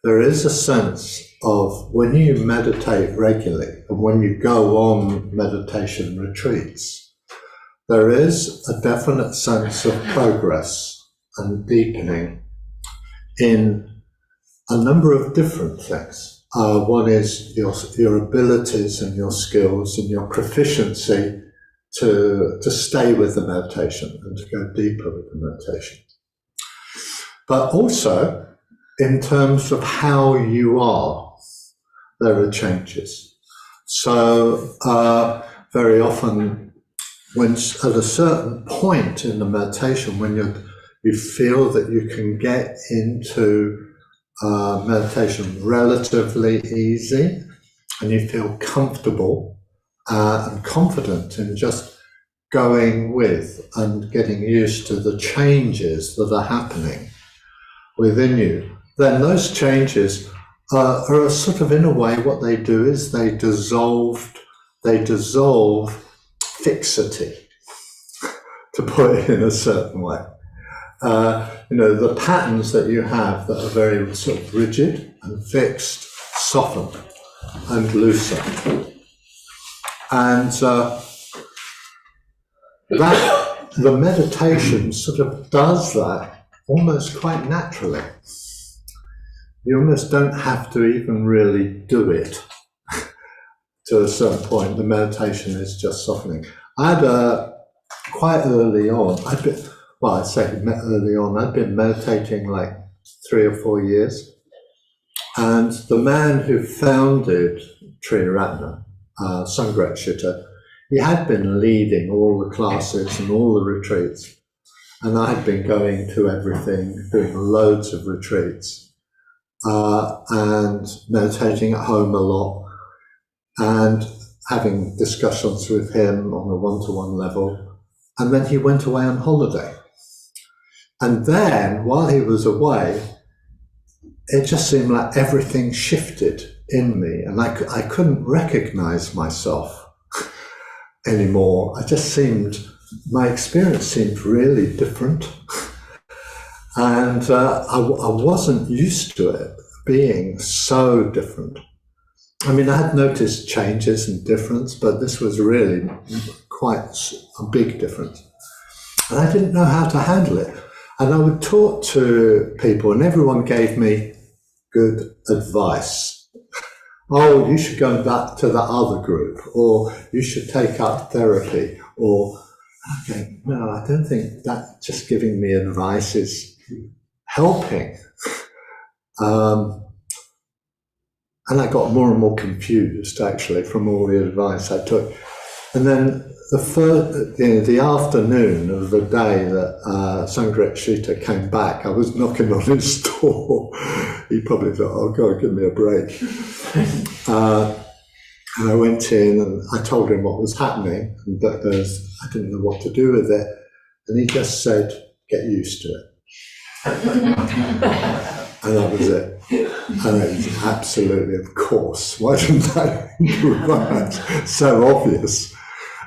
there is a sense of when you meditate regularly and when you go on meditation retreats, there is a definite sense of progress and deepening in a number of different things. One is your abilities and your skills and your proficiency to stay with the meditation and to go deeper with the meditation. But also, in terms of how you are, there are changes. So very often, when at a certain point in the meditation, when you feel that you can get into meditation relatively easy, and you feel comfortable and confident in just going with and getting used to the changes that are happening within you, then those changes are sort of, in a way, what they do is they dissolve fixity, to put it in a certain way. The patterns that you have that are very sort of rigid and fixed soften and loosen. And the meditation sort of does that almost quite naturally. You almost don't have to even really do it to a certain point. The meditation is just softening. I had quite early on, I'd been meditating like 3 or 4 years. And the man who founded Triratna, Sangret Chitta, he had been leading all the classes and all the retreats. And I had been going to everything, doing loads of retreats, and meditating at home a lot, and having discussions with him on a one-to-one level. And then he went away on holiday. And then, while he was away, it just seemed like everything shifted in me, and I couldn't recognize myself anymore. My experience seemed really different. And I wasn't used to it being so different. I mean, I had noticed changes and difference, but this was really quite a big difference. And I didn't know how to handle it. And I would talk to people, and everyone gave me good advice. Oh, you should go back to the other group, or you should take up therapy, or, okay, no, I don't think that just giving me advice is helping. And I got more and more confused, actually, from all the advice I took. And then the afternoon of the day that Sangret Chitta came back, I was knocking on his door. He probably thought, oh God, give me a break. And I went in and I told him what was happening, and that I didn't know what to do with it. And he just said, get used to it. And that was it. And it was absolutely, of course, why didn't I think of that? So obvious.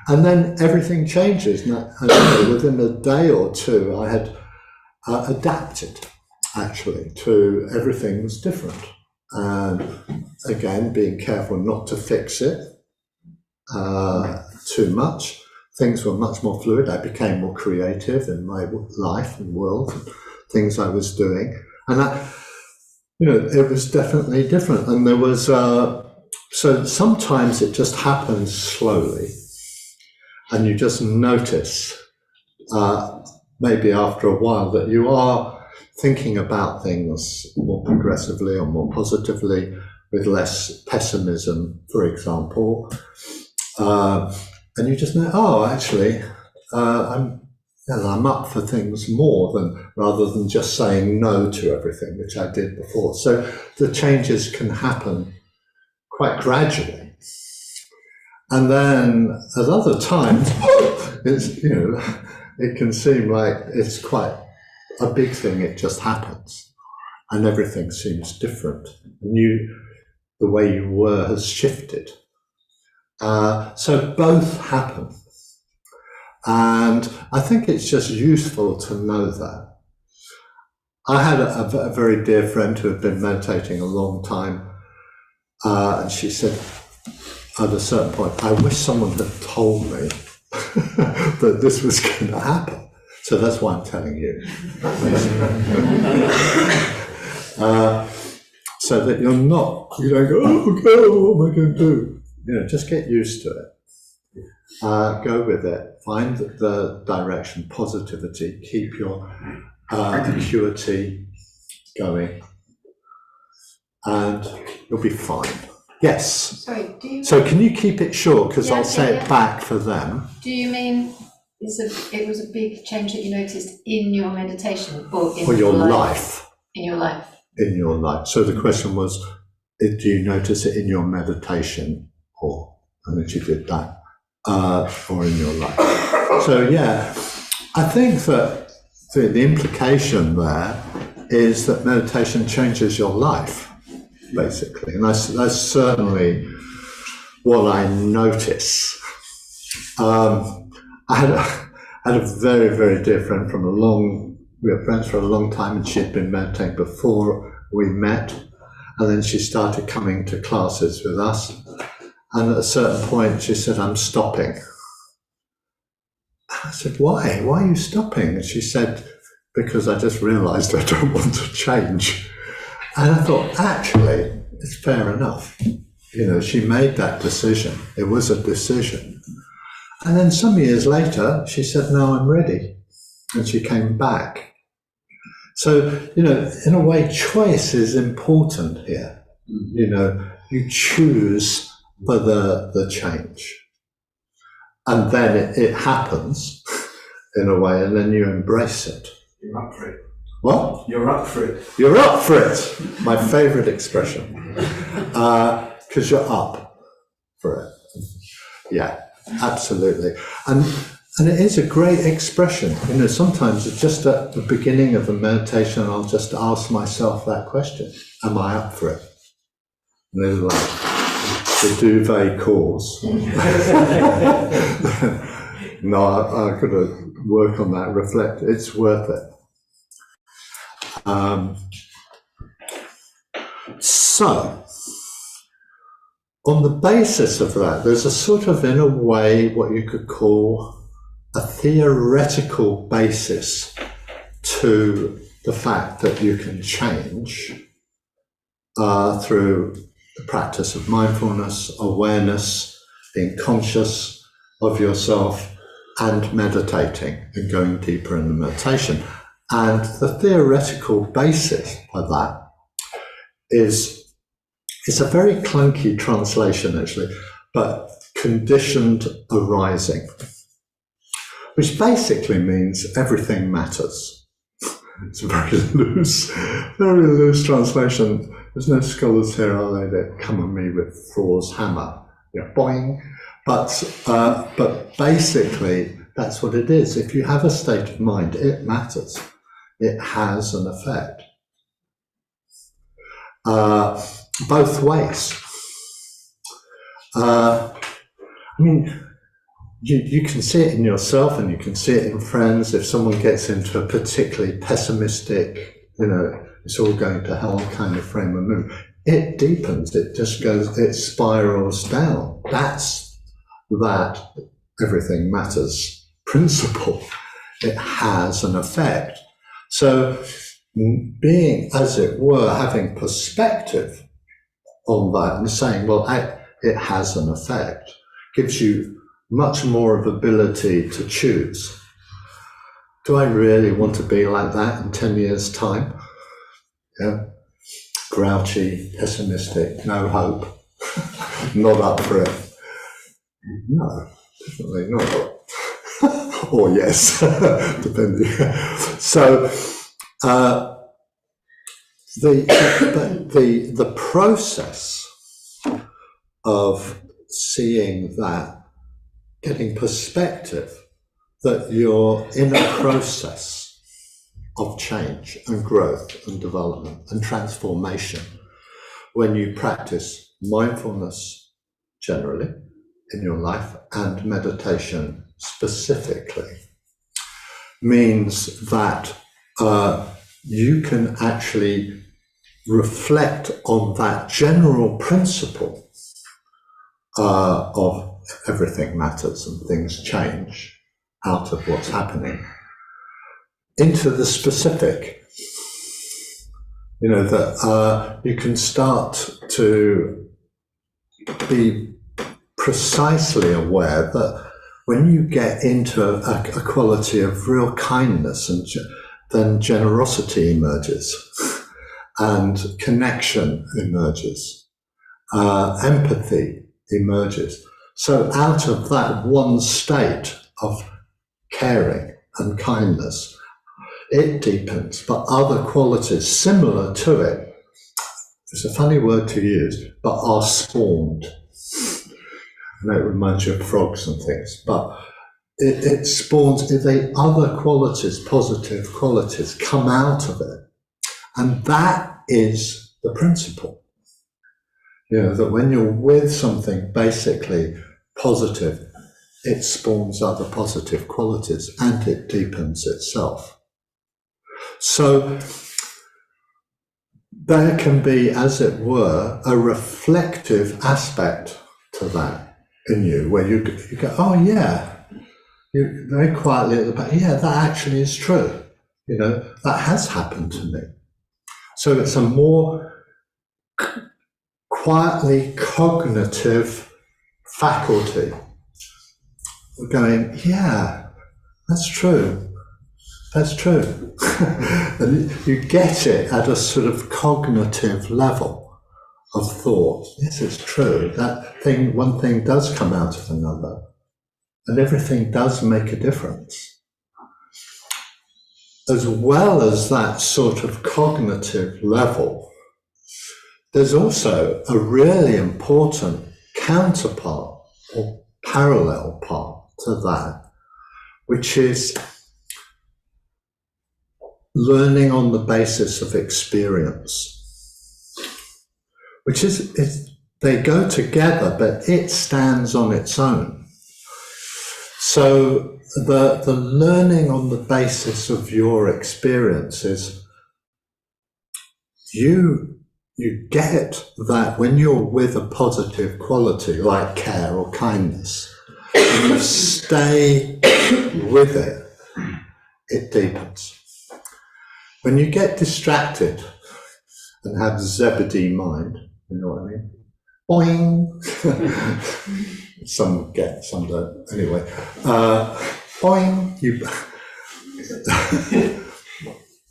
And then everything changes. And within a day or two, I had adapted, actually, to everything was different. And again, being careful not to fix it too much. Things were much more fluid. I became more creative in my life and world, and things I was doing. And that, it was definitely different. And there was, so sometimes it just happens slowly. And you just notice, maybe after a while, that you are thinking about things more progressively or more positively, with less pessimism, for example. And you just know, oh, actually, I'm up for things more rather than just saying no to everything, which I did before. So the changes can happen quite gradually. And then at other times, it can seem like it's quite a big thing. It just happens, and everything seems different. And the way you were has shifted. So both happen. And I think it's just useful to know that. I had a very dear friend who had been meditating a long time, and she said at a certain point, I wish someone had told me that this was going to happen. So that's why I'm telling you. So that you don't go, oh God, what am I going to do? Just get used to it. Go with it. Find the direction, positivity. Keep your acuity going, and you'll be fine. Yes. Sorry, So can you keep it short, because I'll say it back for them. Do you mean it was a big change that you noticed in your meditation, or in your life? In your life. In your life. So the question was, do you notice it in your meditation, and then she did that, or in your life? So yeah, I think that the implication there is that meditation changes your life, basically, and that's certainly what I notice. I had a very, very dear friend we were friends for a long time, and she had been meditating before we met, and then she started coming to classes with us, and at a certain point she said, I'm stopping. I said, why? Why are you stopping? And she said, because I just realised I don't want to change. And I thought, actually, it's fair enough. She made that decision. It was a decision. And then some years later, she said, no, I'm ready. And she came back. So, in a way, choice is important here. You choose for the change. And then it happens in a way, and then you embrace it. You're up for it. What? You're up for it. You're up for it. My favourite expression. Because you're up for it. Yeah, absolutely. And it is a great expression. Sometimes it's just at the beginning of a meditation, I'll just ask myself that question. Am I up for it? And there's like the duvet calls. No, I've got to work on that, reflect. It's worth it. So, on the basis of that, there's a sort of, in a way, what you could call a theoretical basis to the fact that you can change through the practice of mindfulness, awareness, being conscious of yourself, and meditating and going deeper in the meditation. And the theoretical basis for that is a very clunky translation, actually, but conditioned arising, which basically means everything matters. It's a very loose translation. There's no scholars here, are they, that come at me with Thor's hammer, boing. But basically, that's what it is. If you have a state of mind, it matters. It has an effect. Both ways. You can see it in yourself, and you can see it in friends. If someone gets into a particularly pessimistic, it's all going to hell kind of frame of mood, it deepens, it spirals down. That's that everything matters principle. It has an effect. So being, as it were, having perspective on that and saying, well, it has an effect, gives you much more of ability to choose. Do I really want to be like that in 10 years' time? Grouchy, pessimistic, no hope, not up for it. No, definitely not. Or yes, depending. So the process of seeing that, getting perspective that you're in a process of change and growth and development and transformation when you practice mindfulness generally in your life and meditation specifically, means that you can actually reflect on that general principle of everything matters and things change out of what's happening into the specific. You know, that you can start to be precisely aware that when you get into a quality of real kindness, and then generosity emerges, and connection emerges, empathy emerges. So out of that one state of caring and kindness, it deepens, but other qualities similar to it, it's a funny word to use, but are spawned. And it reminds you of frogs and things, but it spawns, the other qualities, positive qualities, come out of it. And that is the principle. You know, that when you're with something basically positive, it spawns other positive qualities and it deepens itself. So there can be, as it were, a reflective aspect to that in you, where you go, oh yeah, you very quietly at the back, yeah, that actually is true. You know, that has happened to me. So it's a more quietly cognitive faculty. We're going, yeah, that's true. That's true. And you get it at a sort of cognitive level of thought. Yes, it's true. That thing, one thing does come out of another, and everything does make a difference. As well as that sort of cognitive level, there's also a really important counterpart or parallel part to that, which is learning on the basis of experience, which is they go together, but it stands on its own. So the learning on the basis of your experiences, you get that when you're with a positive quality like care or kindness, and you stay with it, it deepens. When you get distracted and have Zebedee mind, you know what I mean? Boing! Some get, some don't. Anyway, boing!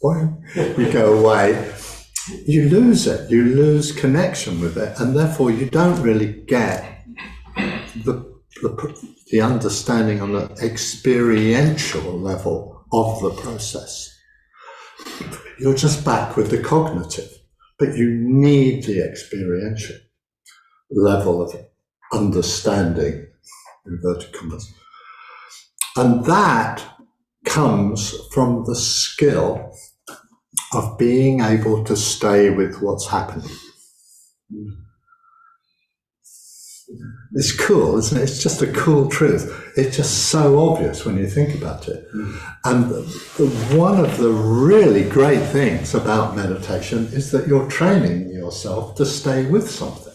Boing! You go away. You lose it. You lose connection with it, and therefore you don't really get the understanding on the experiential level of the process. You're just back with the cognitive, but you need the experiential level of understanding, inverted commas. And that comes from the skill of being able to stay with what's happening. It's cool, isn't it? It's just a cool truth. It's just so obvious when you think about it. And one of the really great things about meditation is that you're training yourself to stay with something.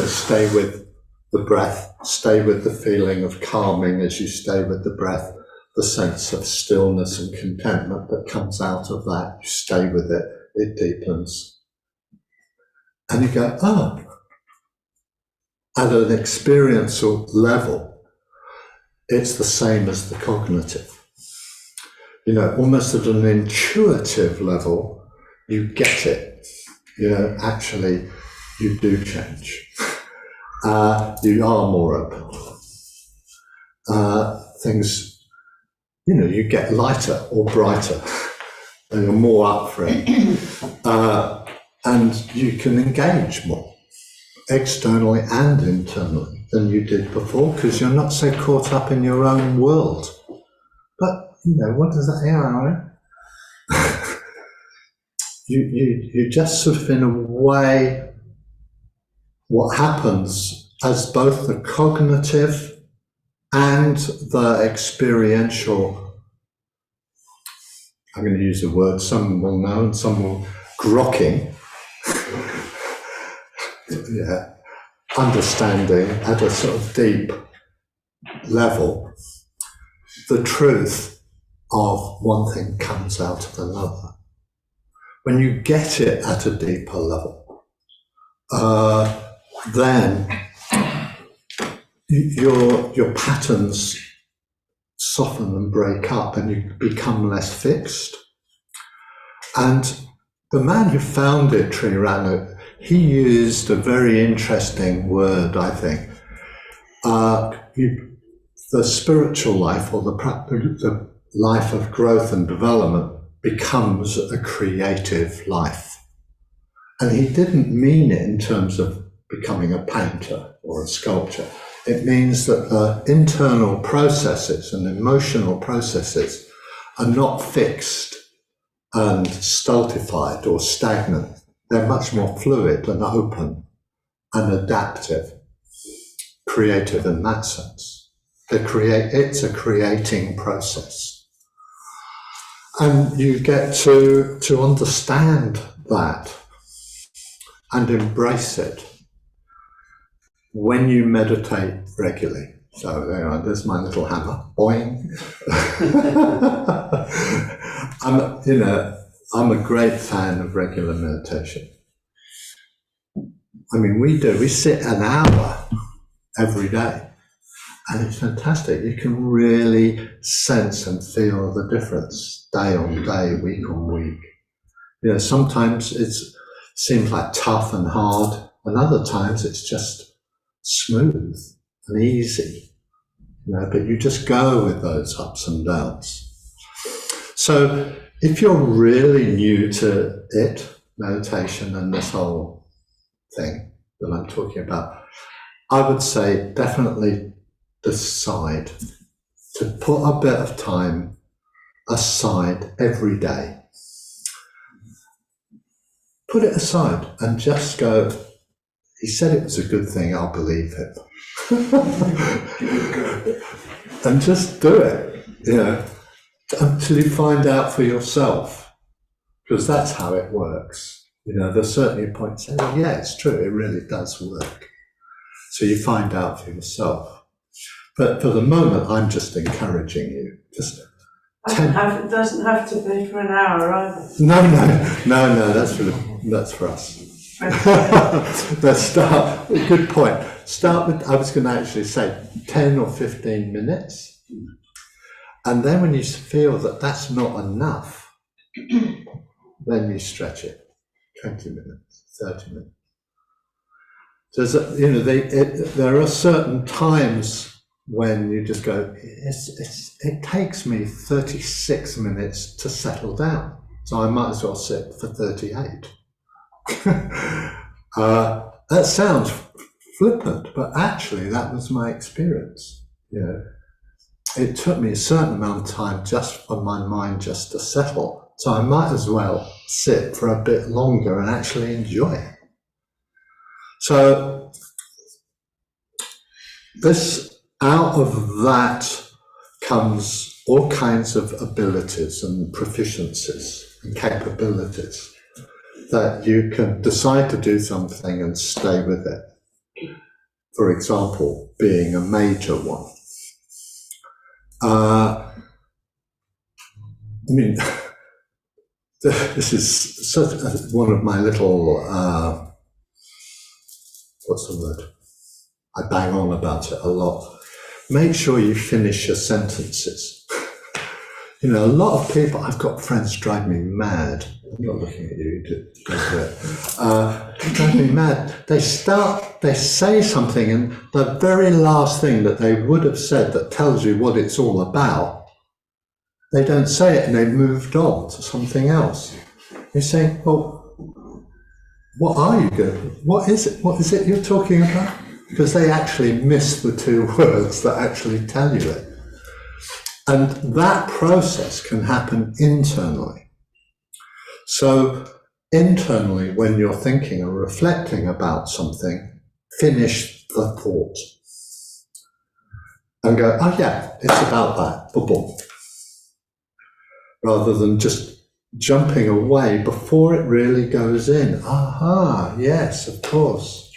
Stay with the breath, stay with the feeling of calming as you stay with the breath, the sense of stillness and contentment that comes out of that. You stay with it, it deepens. And you go, oh, at an experiential level, it's the same as the cognitive. You know, almost at an intuitive level, you get it. You know, actually, you do change. You are more open. Things, you know, you get lighter or brighter, and you're more up for it. And you can engage more, externally and internally, than you did before, because you're not so caught up in your own world. But, you know, what does that mean? You just sort of, in a way, what happens as both the cognitive and the experiential I'm going to use a word some will know and some will grokking. Yeah, understanding at a sort of deep level, the truth of one thing comes out of another. When you get it at a deeper level, then your patterns soften and break up and you become less fixed. And the man who founded Triratna, he used a very interesting word, I think. The spiritual life, or the life of growth and development, becomes a creative life. And he didn't mean it in terms of becoming a painter or a sculptor. It means that the internal processes and emotional processes are not fixed and stultified or stagnant. They're much more fluid and open and adaptive, creative in that sense. It's a creating process. And you get to understand that and embrace it when you meditate regularly. So there's my little hammer, boing. I'm a great fan of regular meditation. I mean, we sit an hour every day, and it's fantastic. You can really sense and feel the difference day on day, week on week. Sometimes it seems like tough and hard, and other times it's just smooth and easy. But you just go with those ups and downs. So if you're really new to meditation and this whole thing that I'm talking about, I would say definitely decide to put a bit of time aside every day. Put it aside and just go, he said it was a good thing, I'll believe it. And just do it, until you find out for yourself, because that's how it works. There's certainly a point saying, well, yeah, it's true, it really does work. So you find out for yourself. But for the moment, I'm just encouraging you. It doesn't have to be for an hour either. No, that's for us. Let's start, good point. Start with, I was going to actually say 10 or 15 minutes. And then when you feel that that's not enough, then you stretch it. 20 minutes, 30 minutes. So, there are certain times when you just go, it takes me 36 minutes to settle down. So I might as well sit for 38. That sounds flippant, but actually that was my experience. It took me a certain amount of time just for my mind just to settle. So I might as well sit for a bit longer and actually enjoy it. So out of that comes all kinds of abilities and proficiencies and capabilities that you can decide to do something and stay with it. For example, being a major one. This is such one of my little, what's the word? I bang on about it a lot. Make sure you finish your sentences. A lot of people, I've got friends drive me mad. I'm not looking at you, don't do it. Drive me mad. They say something, and the very last thing that they would have said that tells you what it's all about, they don't say it and they've moved on to something else. You say, well, what are you going? What is it? What is it you're talking about? Because they actually miss the two words that actually tell you it. And that process can happen internally. So internally, when you're thinking or reflecting about something, finish the thought. And go, oh yeah, it's about that, boom. Rather than just jumping away before it really goes in. Aha, yes, of course.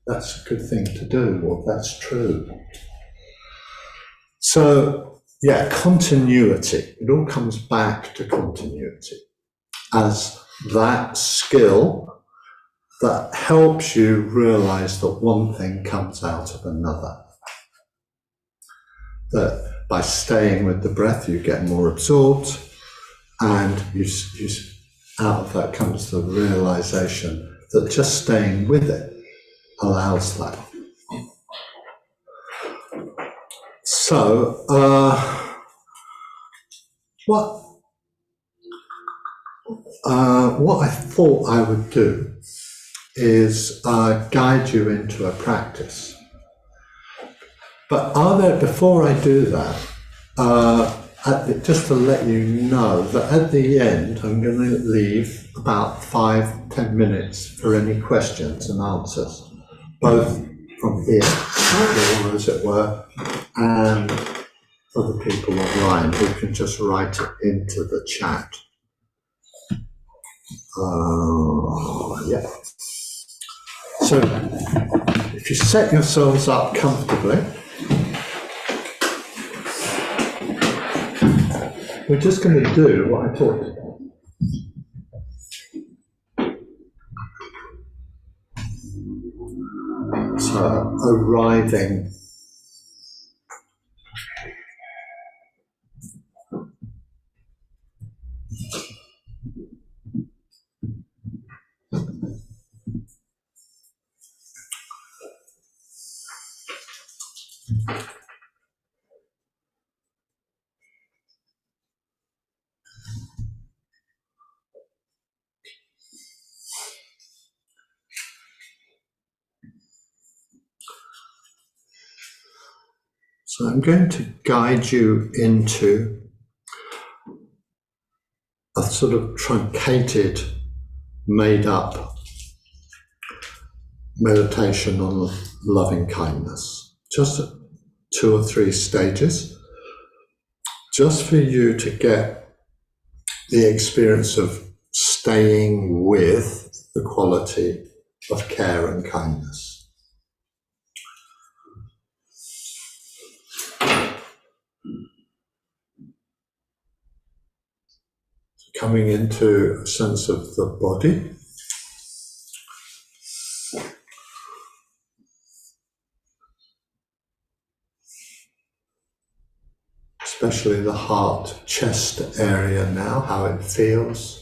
That's a good thing to do, or that's true. So, yeah, continuity. It all comes back to continuity as that skill that helps you realize that one thing comes out of another. That by staying with the breath, you get more absorbed, and out of that comes the realization that just staying with it allows that. So, what I thought I would do is guide you into a practice. But before I do that, just to let you know that at the end, I'm going to leave about 5-10 minutes for any questions and answers, both from here, as it were, and for the people online who can just write it into the chat. Yeah. So, if you set yourselves up comfortably, we're just going to do what I talked about. So, arriving So I'm going to guide you into a sort of truncated, made up meditation on loving kindness. Just 2 or 3 stages, just for you to get the experience of staying with the quality of care and kindness. Coming into a sense of the body. Especially the heart, chest area now, how it feels.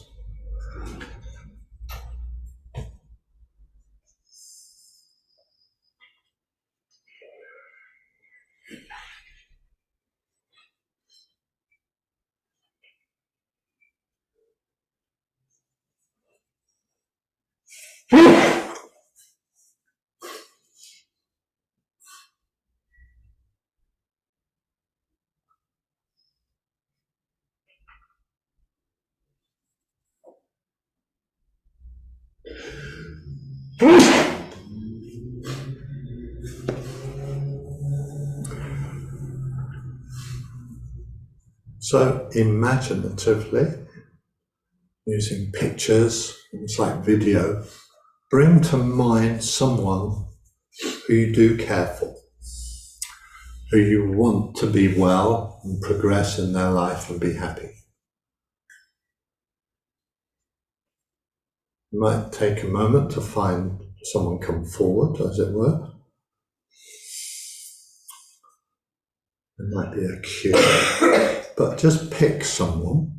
So imaginatively, using pictures, things like video, bring to mind someone who you do care for, who you want to be well and progress in their life and be happy. You might take a moment to find someone come forward, as it were. It might be a cue, but just pick someone.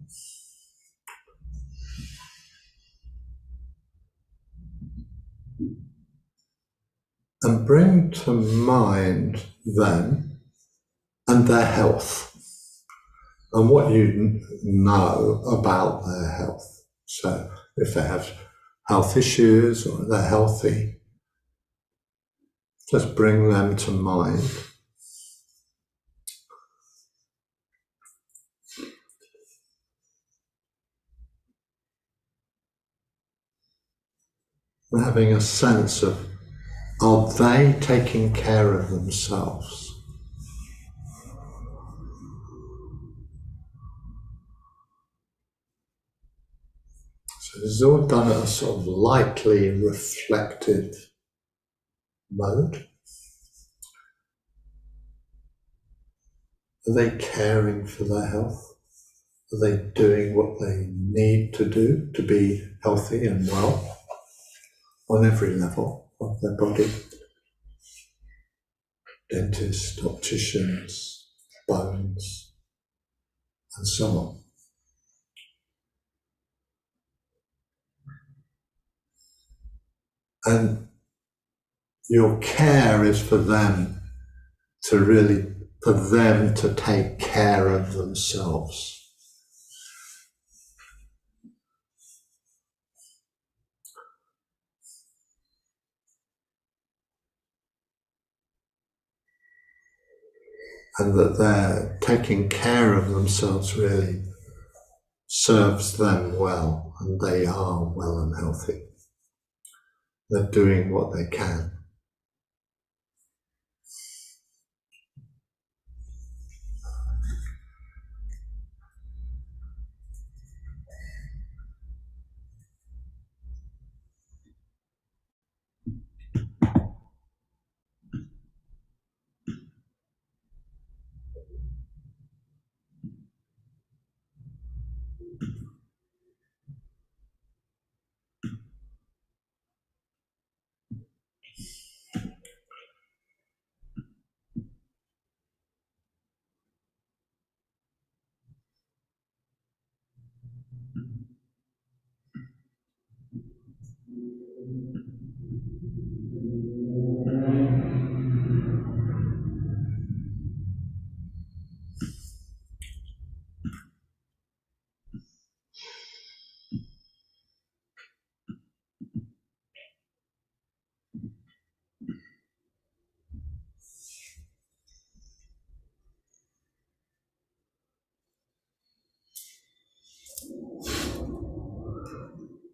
And bring to mind them and their health and what you know about their health. So if they have health issues or they're healthy, just bring them to mind. And having a sense of, are they taking care of themselves? It's all done at a sort of lightly reflective mode. Are they caring for their health? Are they doing what they need to do to be healthy and well on every level of their body? Dentists, opticians, bones, and so on. And your care is for them to take care of themselves. And that they're taking care of themselves really serves them well, and they are well and healthy. They're doing what they can.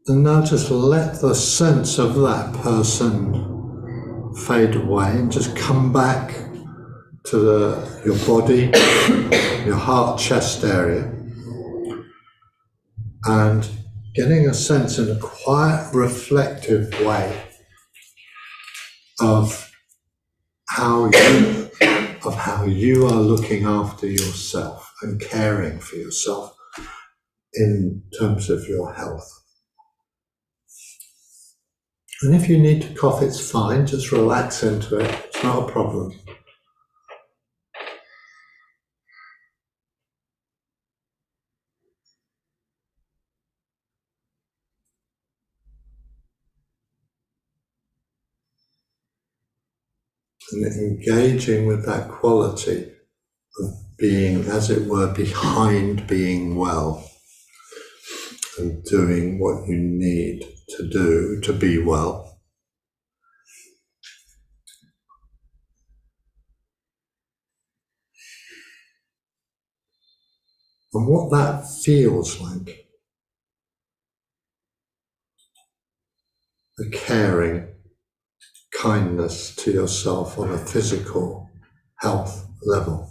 And now just let the sense of that person fade away and just come back to your body, your heart, chest area, and getting a sense in a quiet, reflective way of how you are looking after yourself and caring for yourself in terms of your health. And if you need to cough, it's fine, just relax into it, it's not a problem. And engaging with that quality of being, as it were, behind being well and doing what you need to do to be well. And what that feels like. The caring, kindness to yourself on a physical health level.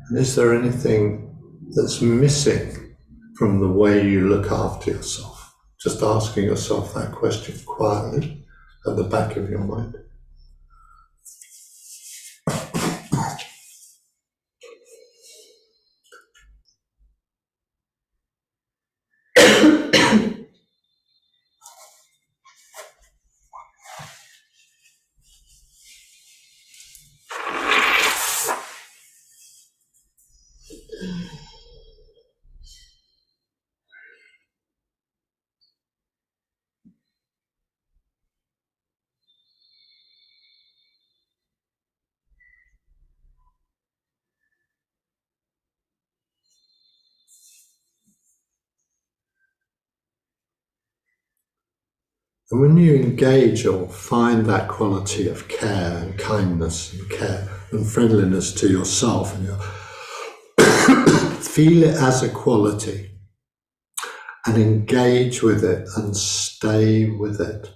And is there anything that's missing from the way you look after yourself? Just asking yourself that question quietly at the back of your mind. And when you engage or find that quality of care and kindness and care and friendliness to yourself, and you feel it as a quality and engage with it and stay with it.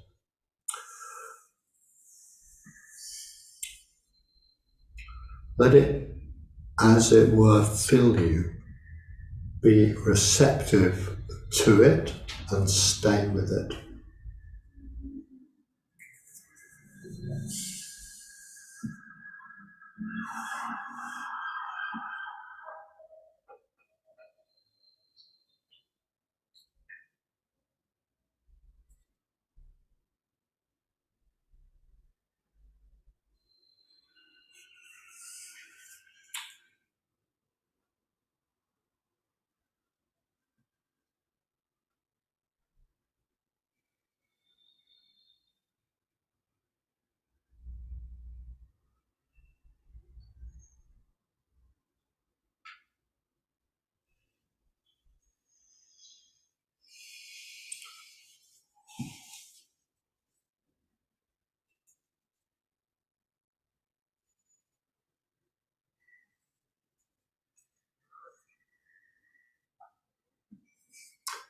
Let it, as it were, fill you. Be receptive to it and stay with it.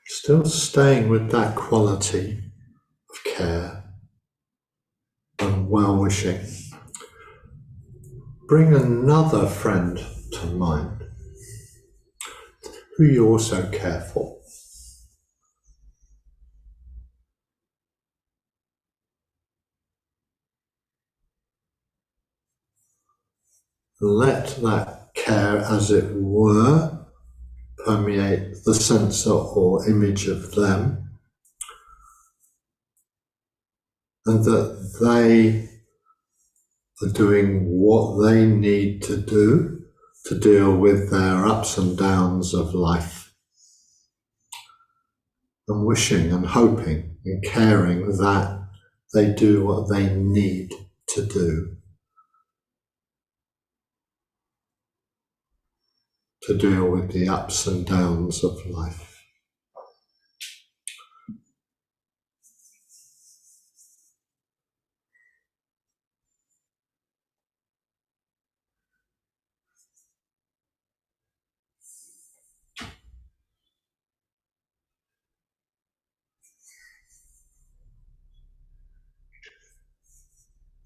Still staying with that quality of care and well-wishing. Bring another friend to mind who you also care for. Let that care, as it were, permeate the sense or image of them, and that they are doing what they need to do to deal with their ups and downs of life, and wishing and hoping and caring that they do what they need to do to deal with the ups and downs of life.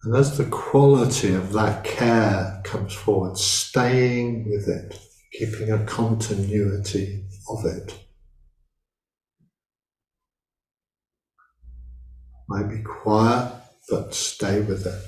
And as the quality of that care comes forward, staying with it, keeping a continuity of it. Might be quiet, but stay with it.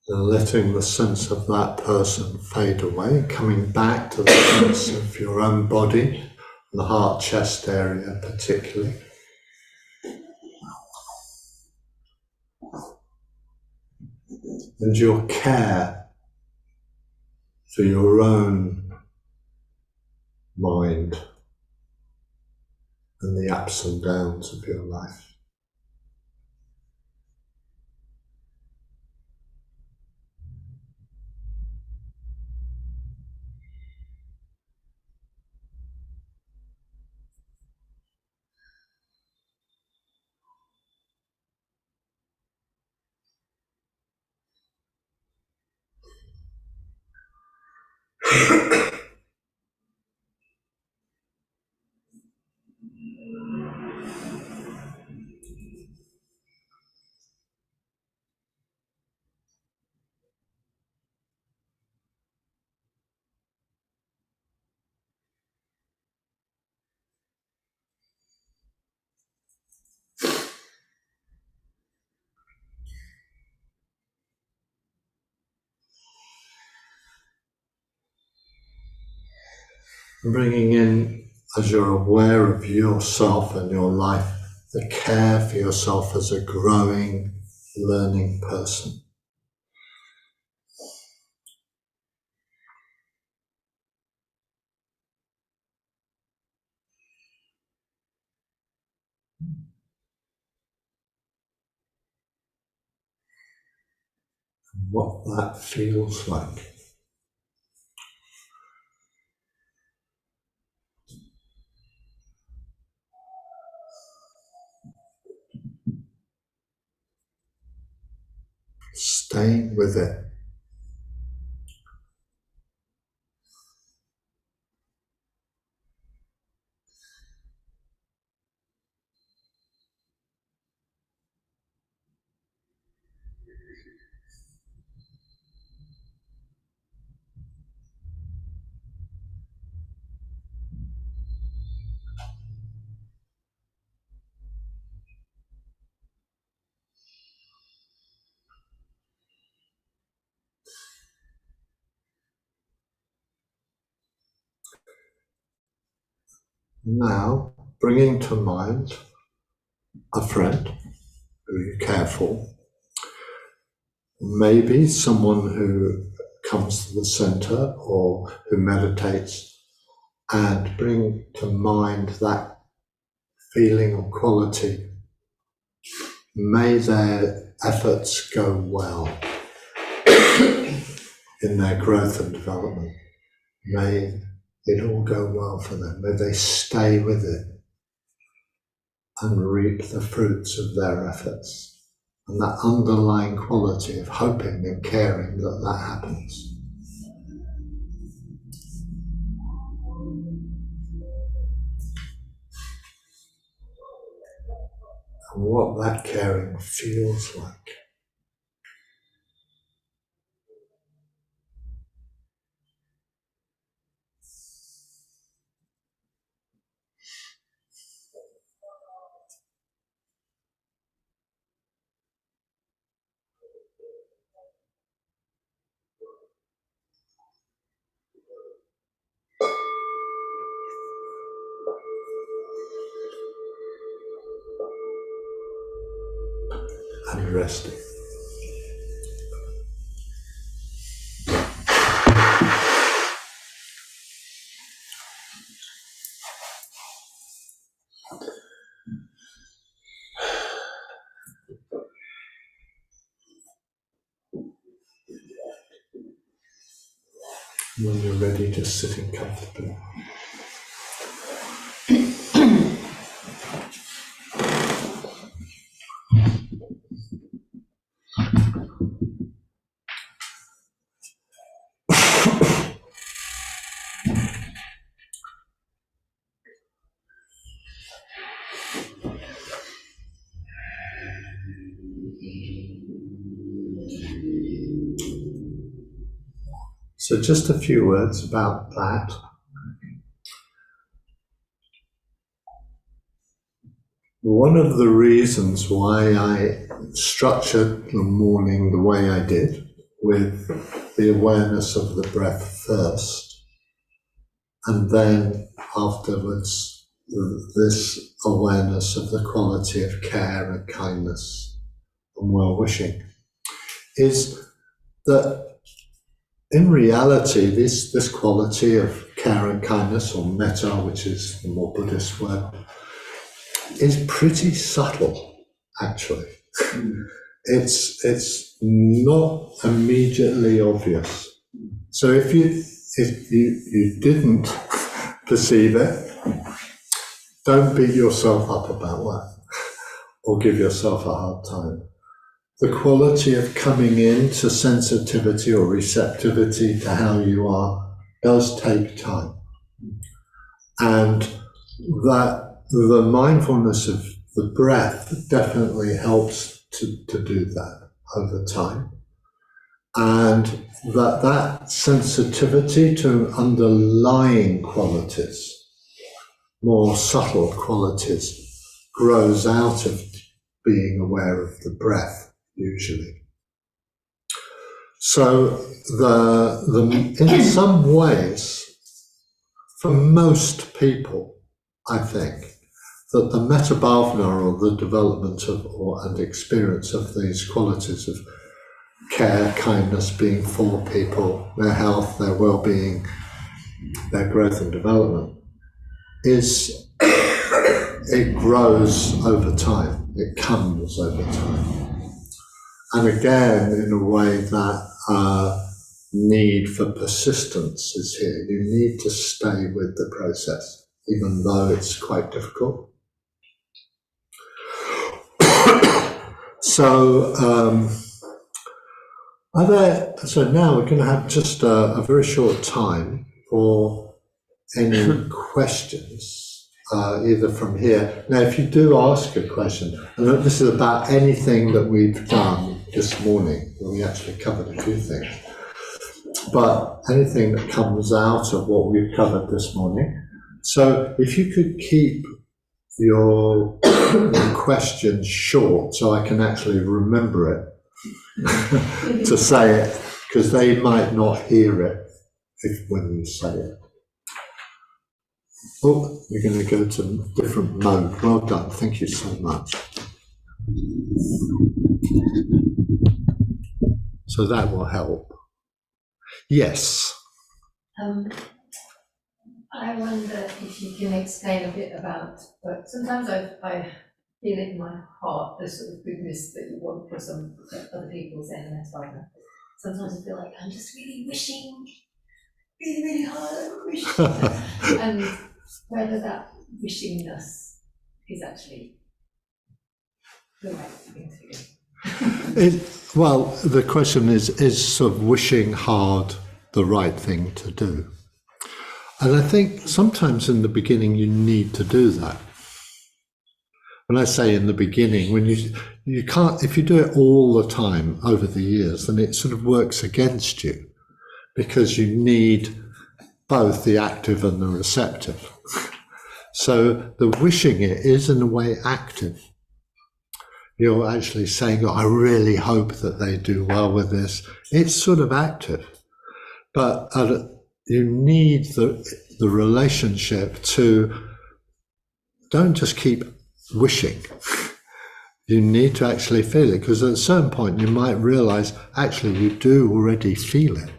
And letting the sense of that person fade away, coming back to the sense of your own body, the heart-chest area particularly. And your care for your own mind and the ups and downs of your life. Bringing in, as you're aware of yourself and your life, the care for yourself as a growing, learning person. What that feels like. Staying with it. Now, bringing to mind a friend who you care for, maybe someone who comes to the center or who meditates, and bring to mind that feeling or quality. May their efforts go well in their growth and development. May it all go well for them. May they stay with it and reap the fruits of their efforts. And that underlying quality of hoping and caring that that happens. And what that caring feels like. And resting. When you're ready, just sitting comfortably. So just a few words about that. One of the reasons why I structured the morning the way I did, with the awareness of the breath first, and then afterwards this awareness of the quality of care and kindness and well-wishing, is that in reality, this quality of care and kindness, or metta, which is the more Buddhist word, is pretty subtle, actually. It's not immediately obvious. So if you didn't perceive it, don't beat yourself up about that, or give yourself a hard time. The quality of coming into sensitivity or receptivity to how you are does take time. And that the mindfulness of the breath definitely helps to do that over time. And that sensitivity to underlying qualities, more subtle qualities, grows out of being aware of the breath. Usually. So in some ways, for most people, I think, that the Metta Bhavana, or the development of and experience of these qualities of care, kindness, being for people, their health, their well-being, their growth and development, it grows over time. It comes over time. And again, in a way that need for persistence is here. You need to stay with the process, even though it's quite difficult. So, so now we're going to have just a very short time for any questions, either from here. Now, if you do ask a question, and this is about anything that we've done this morning, well, we actually covered a few things, but anything that comes out of what we've covered this morning. So if you could keep your questions short so I can actually remember it to say it, because they might not hear it when you say it. Oh, we're going to go to different mode. Well done. Thank you so much. So that will help. Yes. I wonder if you can explain a bit about, but sometimes I feel it in my heart, the sort of goodness that you want for some other people, saying the next partner. Sometimes I feel like I'm just really wishing, really hard, wishing. And whether that wishingness is actually the right thing to do. Well, the question is sort of wishing hard the right thing to do? And I think sometimes in the beginning you need to do that. When I say in the beginning, when you can't, if you do it all the time over the years, then it sort of works against you, because you need both the active and the receptive. So the wishing it is in a way active. You're actually saying, oh, I really hope that they do well with this. It's sort of active. But you need the relationship to, don't just keep wishing. You need to actually feel it, because at a certain point you might realize actually you do already feel it.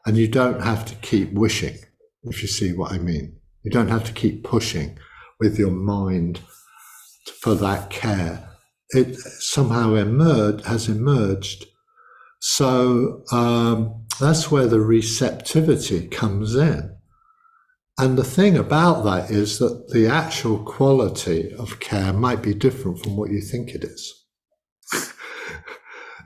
And you don't have to keep wishing, if you see what I mean. You don't have to keep pushing with your mind for that care. It somehow has emerged. So that's where the receptivity comes in. And the thing about that is that the actual quality of care might be different from what you think it is.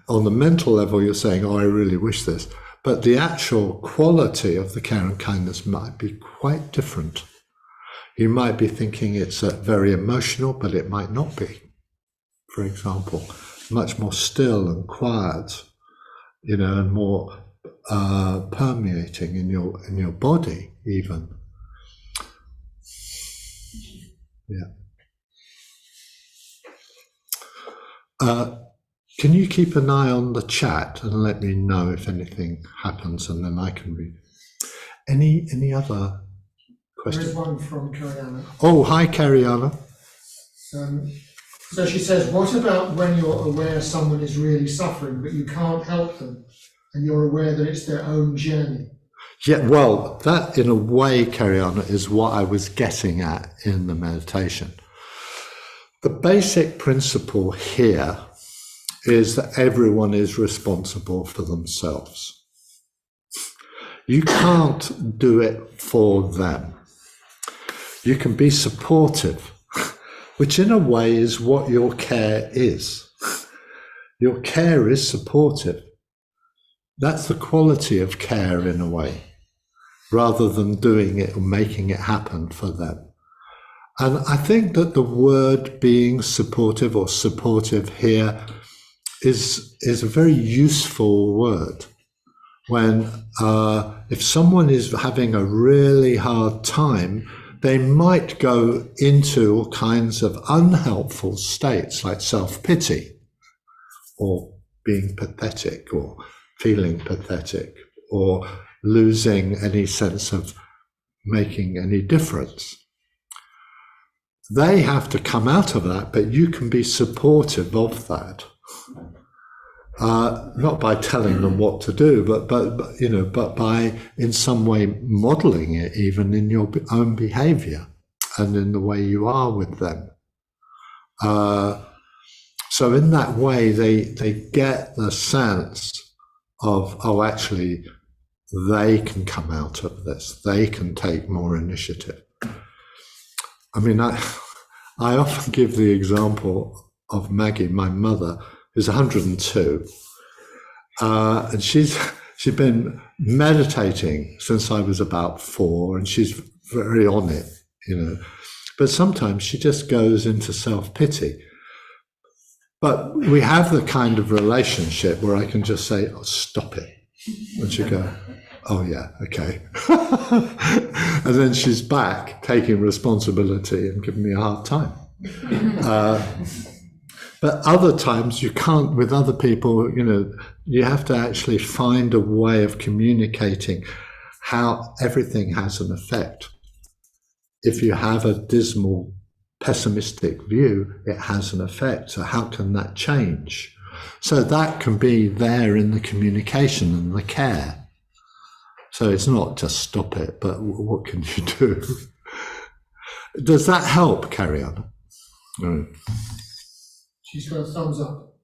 On the mental level, you're saying, oh, I really wish this. But the actual quality of the care and kindness might be quite different. You might be thinking it's very emotional, but it might not be. For example, much more still and quiet, and more permeating in your body even. Yeah. Can you keep an eye on the chat and let me know if anything happens, and then I can read it. Any other questions? There is one from Cariana. Oh, hi, Cariana. So she says, what about when you're aware someone is really suffering, but you can't help them, and you're aware that it's their own journey? Yeah, well, that in a way, Cariana, is what I was getting at in the meditation. The basic principle here is that everyone is responsible for themselves. You can't do it for them. You can be supportive, which in a way is what your care is. Your care is supportive. That's the quality of care in a way, rather than doing it or making it happen for them. And I think that the word being supportive or supportive here is a very useful word. When if someone is having a really hard time, they might go into all kinds of unhelpful states like self-pity, or being pathetic, or feeling pathetic, or losing any sense of making any difference. They have to come out of that, but you can be supportive of that. Not by telling them what to do, but by in some way modeling it, even in your own behaviour and in the way you are with them. So in that way, they get the sense of, oh, actually, they can come out of this. They can take more initiative. I mean, I often give the example of Maggie, my mother, who's 102, and she's been meditating since I was about 4, and she's very on it, But sometimes she just goes into self-pity. But we have the kind of relationship where I can just say, oh, stop it. And she go, oh yeah, okay. And then she's back taking responsibility and giving me a hard time. But other times you can't, with other people, you have to actually find a way of communicating how everything has an effect. If you have a dismal, pessimistic view, it has an effect. So how can that change? So that can be there in the communication and the care. So it's not just stop it, but what can you do? Does that help, Carrie Ann? She's got a thumbs up.